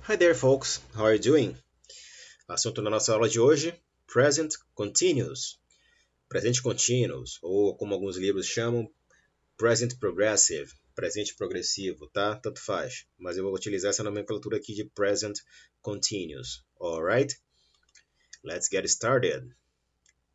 Hi there, folks. How are you doing? Assunto da nossa aula de hoje: Present Continuous. Presente Continuous, ou como alguns livros chamam, Present Progressive. Presente progressivo, tá? Tanto faz. Mas eu vou utilizar essa nomenclatura aqui de Present Continuous. Alright? Let's get started.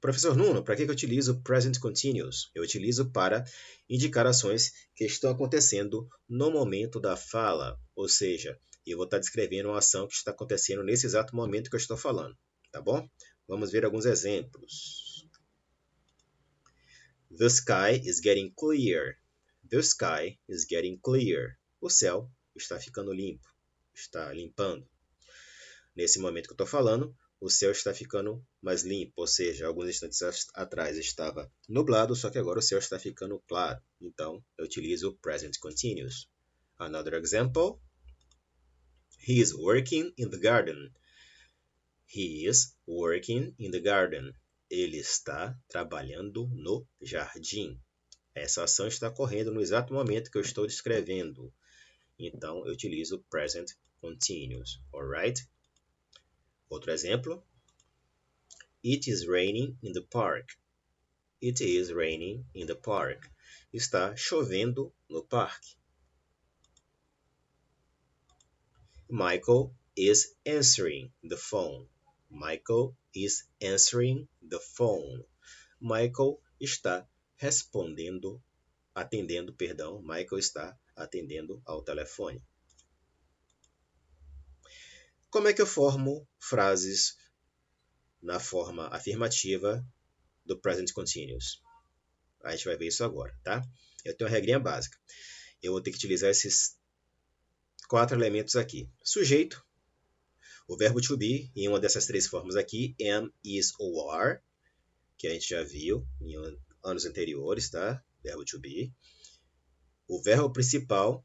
Professor Nuno, para que eu utilizo Present Continuous? Eu utilizo para indicar ações que estão acontecendo no momento da fala, ou seja, eu vou estar descrevendo uma ação que está acontecendo nesse exato momento que eu estou falando, tá bom? Vamos ver alguns exemplos. The sky is getting clear. The sky is getting clear. O céu está ficando limpo, está limpando. Nesse momento que eu estou falando, o céu está ficando mais limpo, ou seja, alguns instantes atrás estava nublado, só que agora o céu está ficando claro. Então, eu utilizo o present continuous. Another example. He is working in the garden. He is working in the garden. Ele está trabalhando no jardim. Essa ação está ocorrendo no exato momento que eu estou descrevendo. Então, eu utilizo o present continuous. Alright? Outro exemplo. It is raining in the park. It is raining in the park. Está chovendo no parque. Michael is answering the phone. Michael is answering the phone. Michael está Michael está atendendo ao telefone. Como é que eu formo frases na forma afirmativa do present continuous? A gente vai ver isso agora, tá? Eu tenho uma regrinha básica. Eu vou ter que utilizar esses 4 elementos aqui. Sujeito, o verbo to be, em uma dessas 3 formas aqui, am, is ou are, que a gente já viu em anos anteriores, tá? Verbo to be. O verbo principal,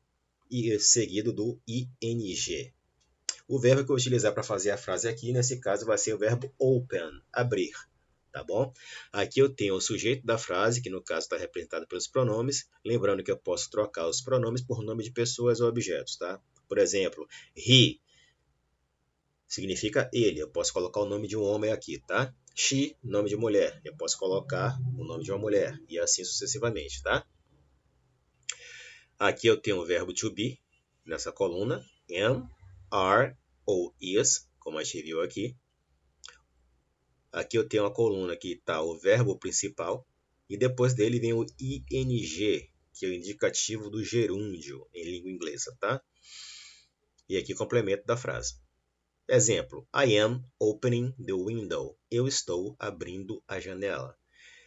e seguido do ing. O verbo que eu vou utilizar para fazer a frase aqui, nesse caso, vai ser o verbo open, abrir. Tá bom? Aqui eu tenho o sujeito da frase, que no caso está representado pelos pronomes. Lembrando que eu posso trocar os pronomes por nome de pessoas ou objetos, tá? Por exemplo, he significa ele. Eu posso colocar o nome de um homem aqui, tá? She, nome de mulher. Eu posso colocar o nome de uma mulher. E assim sucessivamente, tá? Aqui eu tenho o verbo to be, nessa coluna. Am, are ou is, como a gente viu aqui. Aqui eu tenho uma coluna que está o verbo principal e depois dele vem o ing, que é o indicativo do gerúndio em língua inglesa, tá? E aqui complemento da frase. Exemplo: I am opening the window. Eu estou abrindo a janela.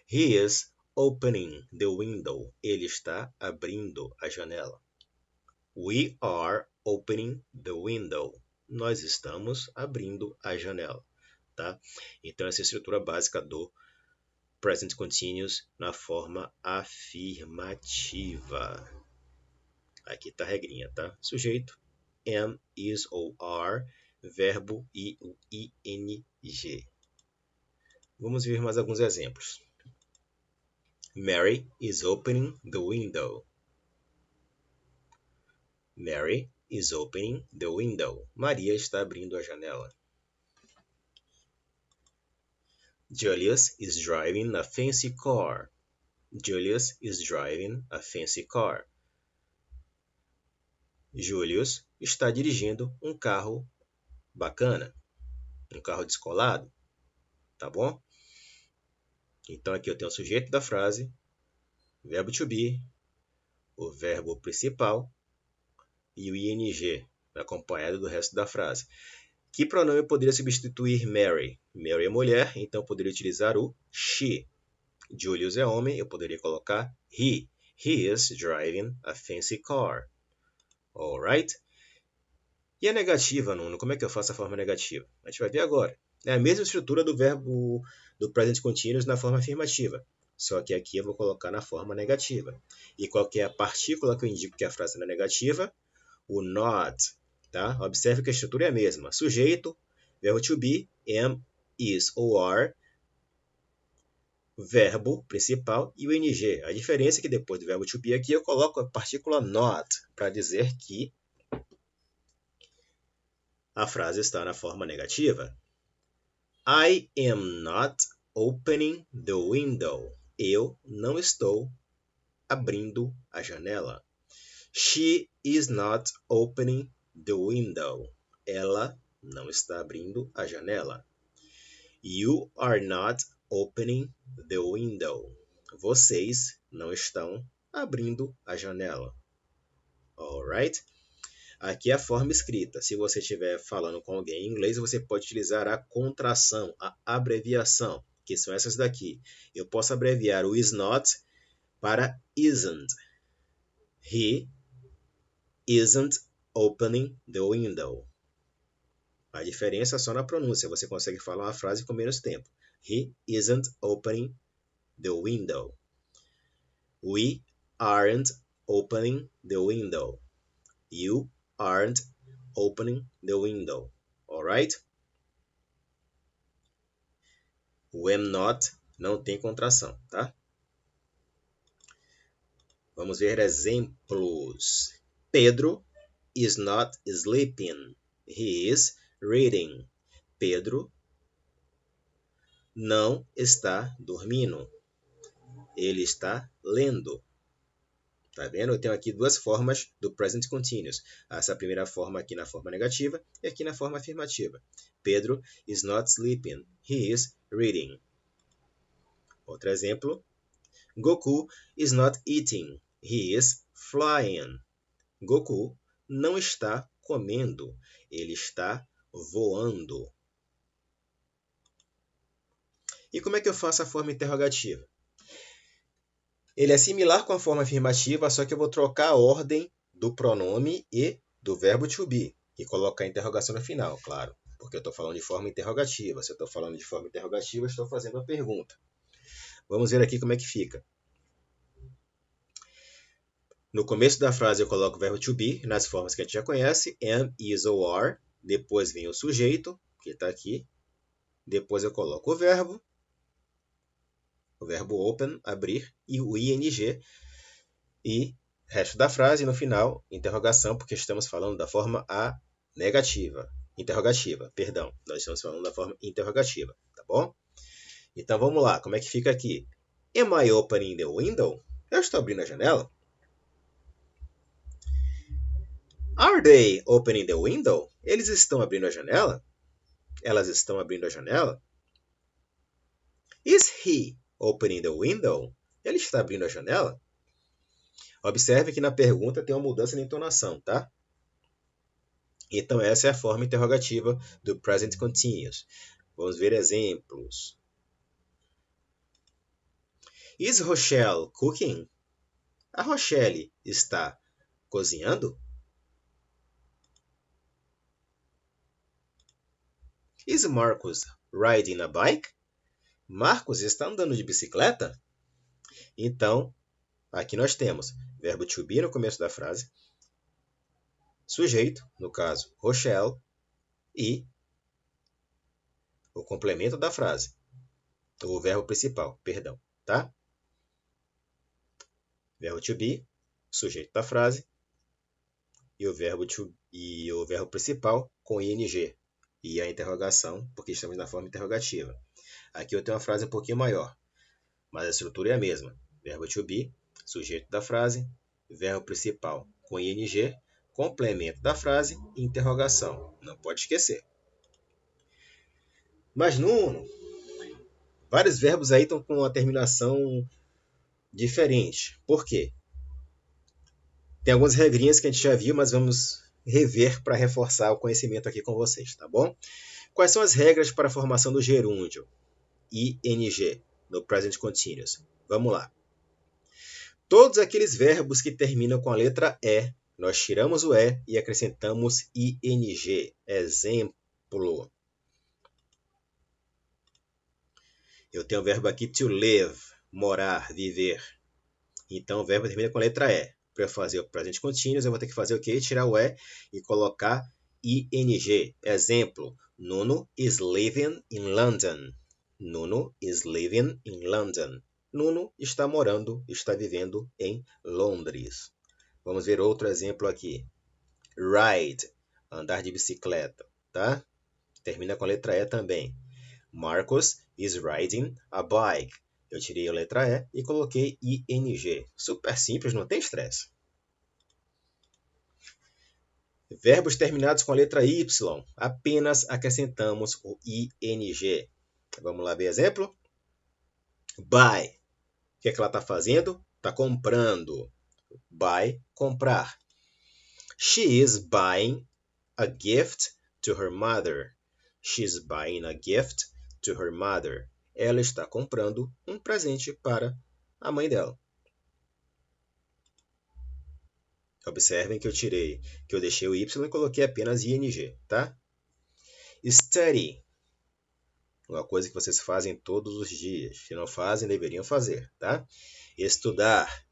He is opening the window. Ele está abrindo a janela. We are opening the window. Nós estamos abrindo a janela. Tá? Então, essa é a estrutura básica do present continuous na forma afirmativa. Aqui está a regrinha, tá? Sujeito, am, is ou are, verbo e o ing. Vamos ver mais alguns exemplos. Mary is opening the window. Mary is opening the window. Maria está abrindo a janela. Julius is driving a fancy car. Julius is driving a fancy car. Julius está dirigindo um carro bacana, um carro descolado, tá bom? Então aqui eu tenho o sujeito da frase, verbo to be, o verbo principal e o ing, acompanhado do resto da frase. Que pronome eu poderia substituir Mary? Mary é mulher, então eu poderia utilizar o she. Julius é homem, eu poderia colocar he. He is driving a fancy car. Alright? E a negativa, Nuno? Como é que eu faço a forma negativa? A gente vai ver agora. É a mesma estrutura do verbo do present continuous na forma afirmativa. Só que aqui eu vou colocar na forma negativa. E qual que é a partícula que eu indico que a frase é negativa? O not. Tá? Observe que a estrutura é a mesma. Sujeito, verbo to be, am, is ou are, verbo principal e o ing. A diferença é que depois do verbo to be aqui eu coloco a partícula not para dizer que A frase está na forma negativa. I am not opening the window. Eu não estou abrindo a janela. She is not opening the window. Ela não está abrindo a janela. You are not opening the window. Vocês não estão abrindo a janela. Alright? Aqui é a forma escrita. Se você estiver falando com alguém em inglês, você pode utilizar a contração, a abreviação, que são essas daqui. Eu posso abreviar o is not para isn't. He isn't opening the window. A diferença é só na pronúncia. Você consegue falar uma frase com menos tempo. He isn't opening the window. We aren't opening the window. You aren't opening the window. Alright? O am not não tem contração, tá? Vamos ver exemplos. Pedro is not sleeping. He is reading. Pedro não está dormindo. Ele está lendo. Tá vendo? Eu tenho aqui duas formas do present continuous. Essa primeira forma aqui na forma negativa e aqui na forma afirmativa. Pedro is not sleeping. He is reading. Outro exemplo. Goku is not eating. He is flying. Goku não está comendo. Ele está voando. E como é que eu faço a forma interrogativa? Ele é similar com a forma afirmativa, só que eu vou trocar a ordem do pronome e do verbo to be. E colocar a interrogação no final, claro. Porque eu estou falando de forma interrogativa. Se eu estou falando de forma interrogativa, eu estou fazendo uma pergunta. Vamos ver aqui como é que fica. No começo da frase eu coloco o verbo to be, nas formas que a gente já conhece. Am, is ou are. Depois vem o sujeito, que está aqui. Depois eu coloco o verbo open, abrir, e o ing, e resto da frase, no final, interrogação, porque estamos falando da forma interrogativa, perdão. Nós estamos falando da forma interrogativa, tá bom? Então, vamos lá, como é que fica aqui? Am I opening the window? Eu estou abrindo a janela? Are they opening the window? Eles estão abrindo a janela? Elas estão abrindo a janela? Is he opening the window? Ele está abrindo a janela? Observe que na pergunta tem uma mudança na entonação, tá? Então, essa é a forma interrogativa do present continuous. Vamos ver exemplos. Is Rochelle cooking? A Rochelle está cozinhando? Is Marcus riding a bike? Marcos está andando de bicicleta? Então, aqui nós temos verbo to be no começo da frase, sujeito, no caso, Rochelle, e o complemento da frase, o verbo principal, perdão, tá? Verbo to be, sujeito da frase, e o verbo principal com ing, e a interrogação, porque estamos na forma interrogativa. Aqui eu tenho uma frase um pouquinho maior, mas a estrutura é a mesma. Verbo to be, sujeito da frase, verbo principal com ing, complemento da frase e interrogação. Não pode esquecer. Mas, Nuno, vários verbos aí estão com uma terminação diferente. Por quê? Tem algumas regrinhas que a gente já viu, mas vamos rever para reforçar o conhecimento aqui com vocês, tá bom? Quais são as regras para a formação do gerúndio? ing, no present continuous. Vamos lá. Todos aqueles verbos que terminam com a letra E, nós tiramos o E e acrescentamos ing. Exemplo. Eu tenho o verbo aqui to live, morar, viver. Então, o verbo termina com a letra E. Para eu fazer o present continuous, eu vou ter que fazer o quê? Tirar o E e colocar ing. Exemplo. Nuno is living in London. Nuno is living in London. Nuno está morando, está vivendo em Londres. Vamos ver outro exemplo aqui. Ride, andar de bicicleta. tá? Termina com a letra E também. Marcos is riding a bike. Eu tirei a letra E e coloquei ing. Super simples, não tem estresse. Verbos terminados com a letra Y, apenas acrescentamos o ing. Vamos lá ver exemplo? Buy. O que é que ela está fazendo? Está comprando. Buy, comprar. She is buying a gift to her mother. She is buying a gift to her mother. Ela está comprando um presente para a mãe dela. Observem que eu deixei o Y e coloquei apenas ing, tá? Study. Uma coisa que vocês fazem todos os dias. Se não fazem, deveriam fazer, tá? Estudar.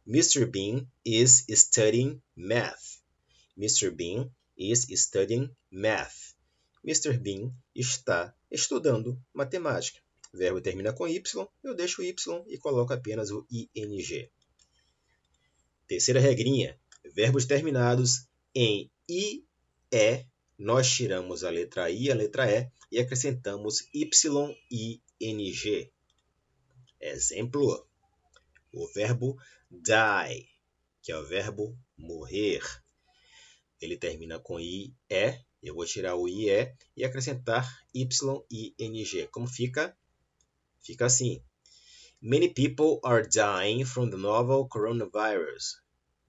Mr. Bean is studying math. Mr. Bean is studying math. Mr. Bean está estudando matemática. O verbo termina com Y, eu deixo o Y e coloco apenas o ing. Terceira regrinha. Verbos terminados em IE, nós tiramos a letra I e a letra E e acrescentamos YING. Exemplo, o verbo die, que é o verbo morrer. Ele termina com IE, eu vou tirar o IE e acrescentar YING. Como fica? Fica assim. Many people are dying from the novel coronavirus.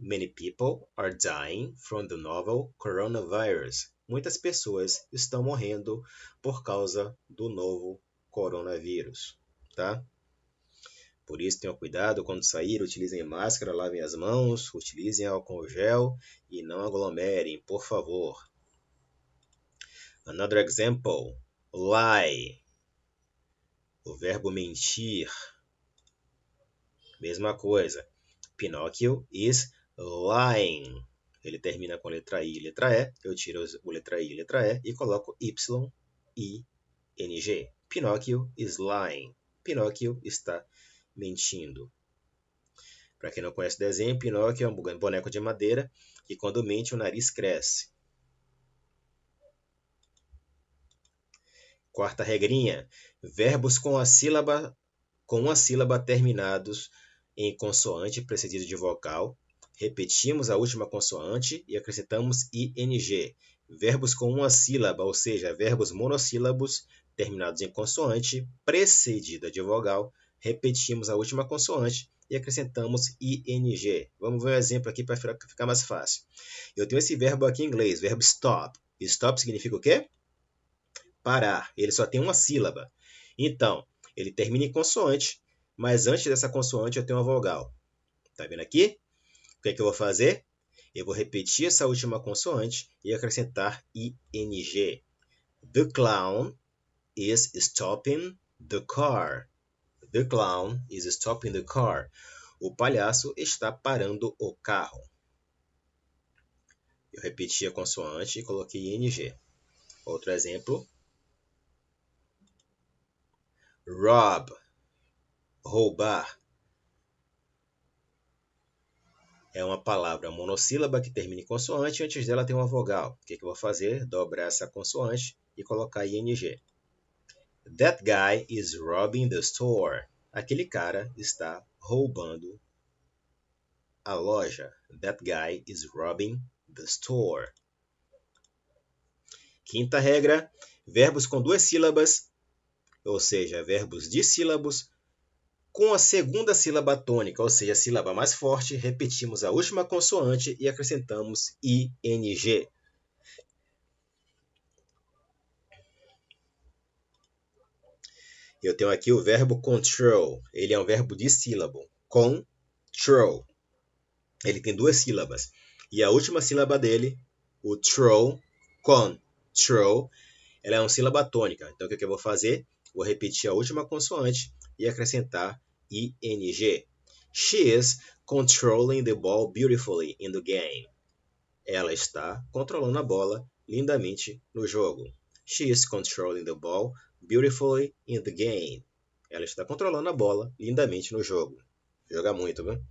Many people are dying from the novel coronavirus. Muitas pessoas estão morrendo por causa do novo coronavírus, tá? Por isso, tenham cuidado quando sair, utilizem máscara, lavem as mãos, utilizem álcool gel e não aglomerem, por favor. Another example, lie. O verbo mentir. Mesma coisa. Pinóquio is lying. Ele termina com letra I e letra E. Eu tiro o letra I e letra E e coloco YING. Pinóquio is lying. Pinóquio está mentindo. Para quem não conhece o desenho, Pinóquio é um boneco de madeira que quando mente o nariz cresce. Quarta regrinha. Verbos com uma sílaba terminados em consoante precedido de vogal. Repetimos a última consoante e acrescentamos ing. Verbos com uma sílaba, ou seja, verbos monossílabos terminados em consoante precedida de vogal. Repetimos a última consoante e acrescentamos ing. Vamos ver um exemplo aqui para ficar mais fácil. Eu tenho esse verbo aqui em inglês, verbo stop. Stop significa o quê? Parar. Ele só tem uma sílaba. Então, ele termina em consoante, mas antes dessa consoante eu tenho uma vogal. Tá vendo aqui? O que é que eu vou fazer? Eu vou repetir essa última consoante e acrescentar ing. The clown is stopping the car. The clown is stopping the car. O palhaço está parando o carro. Eu repeti a consoante e coloquei ing. Outro exemplo. Rob. Roubar. É uma palavra monossílaba que termina em consoante e antes dela tem uma vogal. O que eu vou fazer? Dobrar essa consoante e colocar ing. That guy is robbing the store. Aquele cara está roubando a loja. That guy is robbing the store. Quinta regra, verbos com duas sílabas, ou seja, verbos dissílabos, com a segunda sílaba tônica, ou seja, a sílaba mais forte, repetimos a última consoante e acrescentamos ing. Eu tenho aqui o verbo control. Ele é um verbo dissílabo. Control. Ele tem duas sílabas. E a última sílaba dele, o control, ela é uma sílaba tônica. Então, o que eu vou fazer? Vou repetir a última consoante e acrescentar ing. She is controlling the ball beautifully in the game. Ela está controlando a bola lindamente no jogo. She is controlling the ball beautifully in the game. Ela está controlando a bola lindamente no jogo. Joga muito, viu?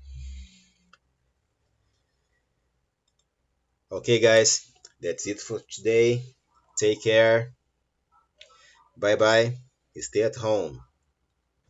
Okay, guys, that's it for today. Take care. Bye bye. Stay at home.